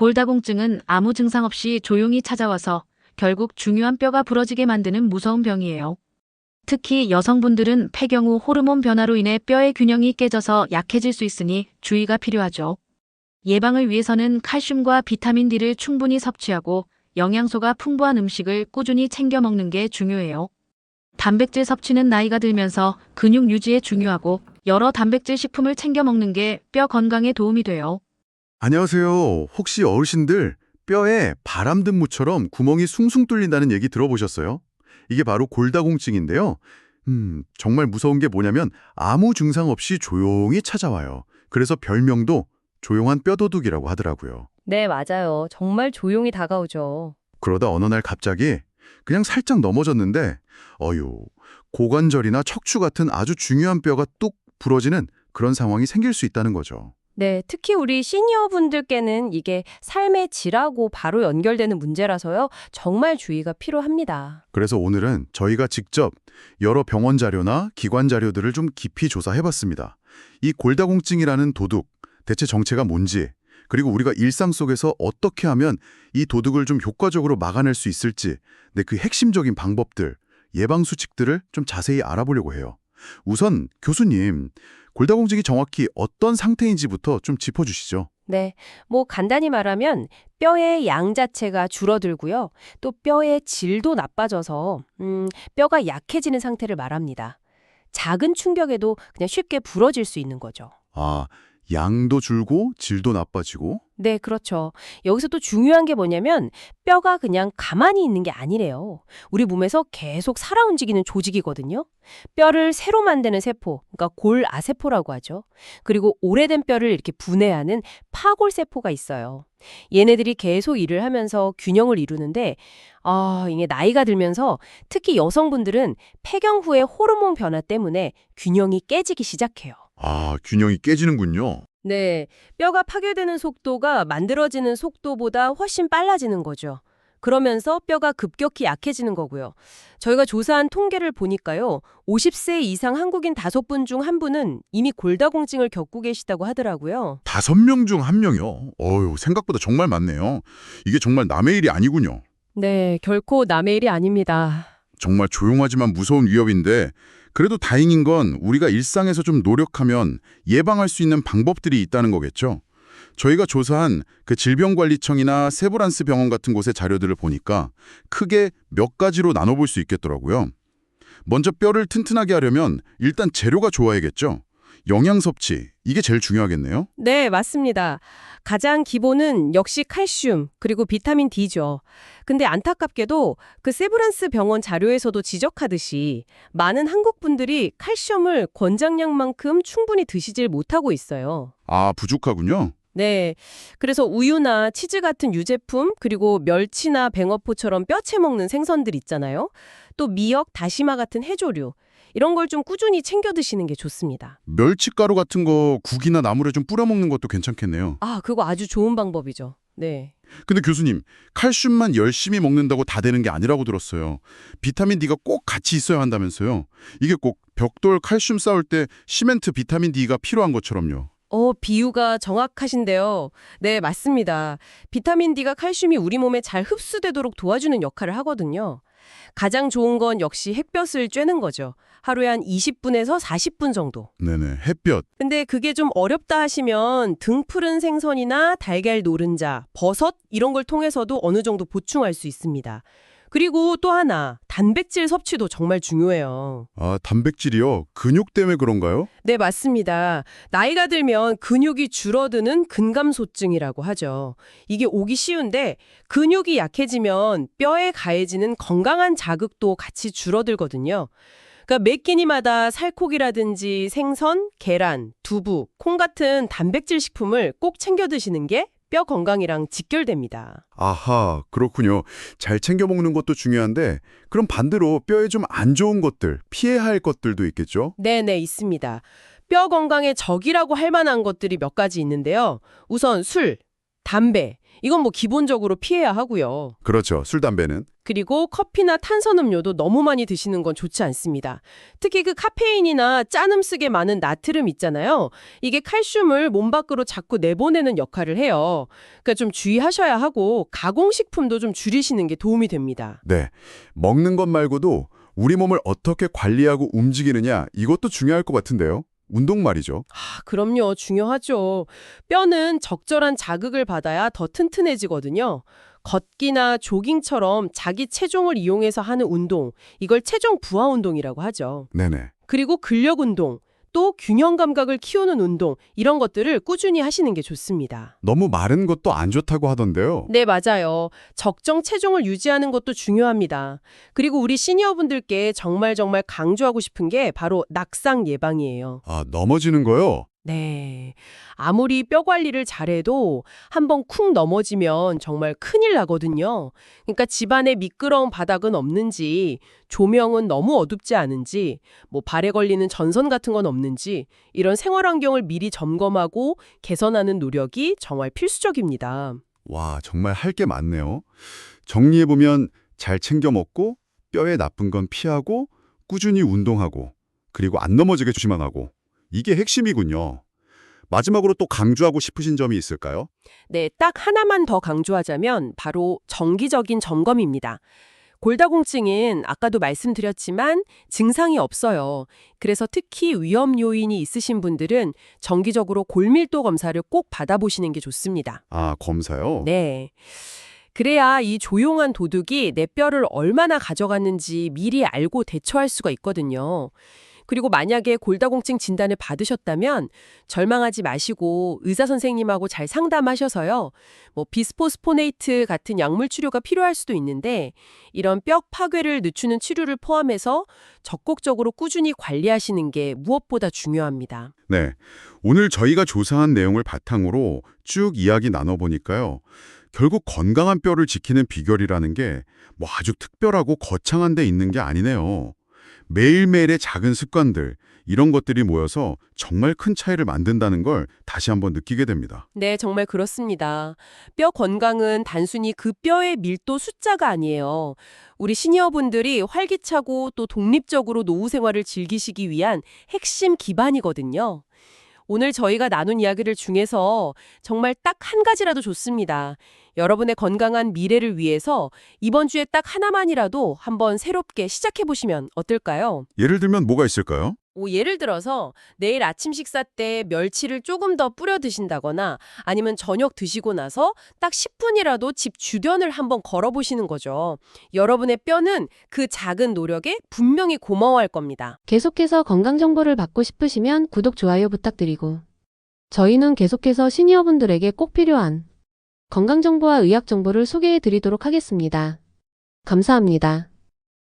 골다공증은 아무 증상 없이 조용히 찾아와서 결국 중요한 뼈가 부러지게 만드는 무서운 병이에요. 특히 여성분들은 폐경 후 호르몬 변화로 인해 뼈의 균형이 깨져서 약해질 수 있으니 주의가 필요하죠. 예방을 위해서는 칼슘과 비타민 D를 충분히 섭취하고 영양소가 풍부한 음식을 꾸준히 챙겨 먹는 게 중요해요. 단백질 섭취는 나이가 들면서 근육 유지에 중요하고 여러 단백질 식품을 챙겨 먹는 게 뼈 건강에 도움이 돼요. 안녕하세요. 혹시 어르신들 뼈에 바람 든 무처럼 구멍이 숭숭 뚫린다는 얘기 들어보셨어요? 이게 바로 골다공증인데요. 정말 무서운 게 뭐냐면 아무 증상 없이 조용히 찾아와요. 그래서 별명도 조용한 뼈도둑이라고 하더라고요. 네, 맞아요. 정말 조용히 다가오죠. 그러다 어느 날 갑자기 그냥 살짝 넘어졌는데 어휴, 고관절이나 척추 같은 아주 중요한 뼈가 뚝 부러지는 그런 상황이 생길 수 있다는 거죠. 네, 특히 우리 시니어분들께는 이게 삶의 질하고 바로 연결되는 문제라서요. 정말 주의가 필요합니다. 그래서 오늘은 저희가 직접 여러 병원 자료나 기관 자료들을 좀 깊이 조사해봤습니다. 이 골다공증이라는 도둑, 대체 정체가 뭔지, 그리고 우리가 일상 속에서 어떻게 하면 이 도둑을 좀 효과적으로 막아낼 수 있을지, 그 핵심적인 방법들, 예방 수칙들을 좀 자세히 알아보려고 해요. 우선 교수님, 골다공증이 정확히 어떤 상태인지부터 좀 짚어주시죠. 네, 간단히 말하면 뼈의 양 자체가 줄어들고요. 또 뼈의 질도 나빠져서 뼈가 약해지는 상태를 말합니다. 작은 충격에도 그냥 쉽게 부러질 수 있는 거죠. 아, 양도 줄고 질도 나빠지고? 네, 그렇죠. 여기서 또 중요한 게 뭐냐면 뼈가 그냥 가만히 있는 게 아니래요. 우리 몸에서 계속 살아 움직이는 조직이거든요. 뼈를 새로 만드는 세포, 그러니까 골아세포라고 하죠. 그리고 오래된 뼈를 이렇게 분해하는 파골세포가 있어요. 얘네들이 계속 일을 하면서 균형을 이루는데 이게 나이가 들면서 특히 여성분들은 폐경 후의 호르몬 변화 때문에 균형이 깨지기 시작해요. 아, 균형이 깨지는군요. 네, 뼈가 파괴되는 속도가 만들어지는 속도보다 훨씬 빨라지는 거죠. 그러면서 뼈가 급격히 약해지는 거고요. 저희가 조사한 통계를 보니까요. 50세 이상 한국인 5분 중 1분은 이미 골다공증을 겪고 계시다고 하더라고요. 5명 중 1명이요? 어휴, 생각보다 정말 많네요. 이게 정말 남의 일이 아니군요. 네, 결코 남의 일이 아닙니다. 정말 조용하지만 무서운 위협인데 그래도 다행인 건 우리가 일상에서 좀 노력하면 예방할 수 있는 방법들이 있다는 거겠죠. 저희가 조사한 그 질병관리청이나 세브란스 병원 같은 곳의 자료들을 보니까 크게 몇 가지로 나눠볼 수 있겠더라고요. 먼저 뼈를 튼튼하게 하려면 일단 재료가 좋아야겠죠. 영양 섭취, 이게 제일 중요하겠네요. 네, 맞습니다. 가장 기본은 역시 칼슘, 그리고 비타민 D죠. 근데 안타깝게도 그 세브란스 병원 자료에서도 지적하듯이 많은 한국 분들이 칼슘을 권장량만큼 충분히 드시질 못하고 있어요. 아, 부족하군요. 네. 그래서 우유나 치즈 같은 유제품, 그리고 멸치나 뱅어포처럼 뼈채 먹는 생선들 있잖아요. 또 미역, 다시마 같은 해조류. 이런 걸 좀 꾸준히 챙겨 드시는 게 좋습니다. 멸치가루 같은 거 국이나 나물에 좀 뿌려 먹는 것도 괜찮겠네요. 아, 그거 아주 좋은 방법이죠. 네. 근데 교수님, 칼슘만 열심히 먹는다고 다 되는 게 아니라고 들었어요. 비타민 D가 꼭 같이 있어야 한다면서요. 이게 꼭 벽돌 칼슘 쌓을 때 시멘트 비타민 D가 필요한 것처럼요. 비유가 정확하신데요. 네, 맞습니다. 비타민 D가 칼슘이 우리 몸에 잘 흡수되도록 도와주는 역할을 하거든요. 가장 좋은 건 역시 햇볕을 쬐는 거죠. 하루에 한 20분에서 40분 정도. 네네, 햇볕. 근데 그게 좀 어렵다 하시면 등 푸른 생선이나 달걀 노른자, 버섯 이런 걸 통해서도 어느 정도 보충할 수 있습니다. 그리고 또 하나, 단백질 섭취도 정말 중요해요. 아, 단백질이요? 근육 때문에 그런가요? 네, 맞습니다. 나이가 들면 근육이 줄어드는 근감소증이라고 하죠. 이게 오기 쉬운데 근육이 약해지면 뼈에 가해지는 건강한 자극도 같이 줄어들거든요. 그러니까 매 끼니마다 살코기라든지 생선, 계란, 두부, 콩 같은 단백질 식품을 꼭 챙겨 드시는 게 뼈 건강이랑 직결됩니다. 아하, 그렇군요. 잘 챙겨 먹는 것도 중요한데 그럼 반대로 뼈에 좀 안 좋은 것들, 피해야 할 것들도 있겠죠? 네네, 있습니다. 뼈 건강에 적이라고 할 만한 것들이 몇 가지 있는데요. 우선 술, 담배, 이건 기본적으로 피해야 하고요. 그렇죠. 술, 담배는. 그리고 커피나 탄산음료도 너무 많이 드시는 건 좋지 않습니다. 특히 그 카페인이나 짠음쓰게 많은 나트륨 있잖아요. 이게 칼슘을 몸 밖으로 자꾸 내보내는 역할을 해요. 그러니까 좀 주의하셔야 하고 가공식품도 좀 줄이시는 게 도움이 됩니다. 네, 먹는 것 말고도 우리 몸을 어떻게 관리하고 움직이느냐 이것도 중요할 것 같은데요. 운동 말이죠. 그럼요. 중요하죠. 뼈는 적절한 자극을 받아야 더 튼튼해지거든요. 걷기나 조깅처럼 자기 체중을 이용해서 하는 운동, 이걸 체중 부하 운동이라고 하죠. 네네. 그리고 근력 운동, 또 균형 감각을 키우는 운동, 이런 것들을 꾸준히 하시는 게 좋습니다. 너무 마른 것도 안 좋다고 하던데요. 네, 맞아요. 적정 체중을 유지하는 것도 중요합니다. 그리고 우리 시니어분들께 정말 강조하고 싶은 게 바로 낙상 예방이에요. 아, 넘어지는 거요? 네. 아무리 뼈 관리를 잘해도 한번 쿵 넘어지면 정말 큰일 나거든요. 그러니까 집안에 미끄러운 바닥은 없는지, 조명은 너무 어둡지 않은지, 발에 걸리는 전선 같은 건 없는지, 이런 생활 환경을 미리 점검하고 개선하는 노력이 정말 필수적입니다. 와, 정말 할 게 많네요. 정리해보면 잘 챙겨 먹고 뼈에 나쁜 건 피하고 꾸준히 운동하고 그리고 안 넘어지게 조심만 하고 이게 핵심이군요. 마지막으로 또 강조하고 싶으신 점이 있을까요? 네, 딱 하나만 더 강조하자면 바로 정기적인 점검입니다. 골다공증은 아까도 말씀드렸지만 증상이 없어요. 그래서 특히 위험 요인이 있으신 분들은 정기적으로 골밀도 검사를 꼭 받아보시는 게 좋습니다. 아, 검사요? 네. 그래야 이 조용한 도둑이 내 뼈를 얼마나 가져갔는지 미리 알고 대처할 수가 있거든요. 그리고 만약에 골다공증 진단을 받으셨다면 절망하지 마시고 의사 선생님하고 잘 상담하셔서요. 비스포스포네이트 같은 약물 치료가 필요할 수도 있는데 이런 뼈 파괴를 늦추는 치료를 포함해서 적극적으로 꾸준히 관리하시는 게 무엇보다 중요합니다. 네. 오늘 저희가 조사한 내용을 바탕으로 쭉 이야기 나눠보니까요. 결국 건강한 뼈를 지키는 비결이라는 게 아주 특별하고 거창한 데 있는 게 아니네요. 매일매일의 작은 습관들, 이런 것들이 모여서 정말 큰 차이를 만든다는 걸 다시 한번 느끼게 됩니다. 네, 정말 그렇습니다. 뼈 건강은 단순히 그 뼈의 밀도 숫자가 아니에요. 우리 시니어분들이 활기차고 또 독립적으로 노후 생활을 즐기시기 위한 핵심 기반이거든요. 오늘 저희가 나눈 이야기를 중에서 정말 딱 한 가지라도 좋습니다. 여러분의 건강한 미래를 위해서 이번 주에 딱 하나만이라도 한번 새롭게 시작해보시면 어떨까요? 예를 들면 뭐가 있을까요? 예를 들어서 내일 아침 식사 때 멸치를 조금 더 뿌려 드신다거나 아니면 저녁 드시고 나서 딱 10분이라도 집 주변을 한번 걸어보시는 거죠. 여러분의 뼈는 그 작은 노력에 분명히 고마워할 겁니다. 계속해서 건강 정보를 받고 싶으시면 구독, 좋아요 부탁드리고 저희는 계속해서 시니어분들에게 꼭 필요한 건강 정보와 의학 정보를 소개해 드리도록 하겠습니다. 감사합니다.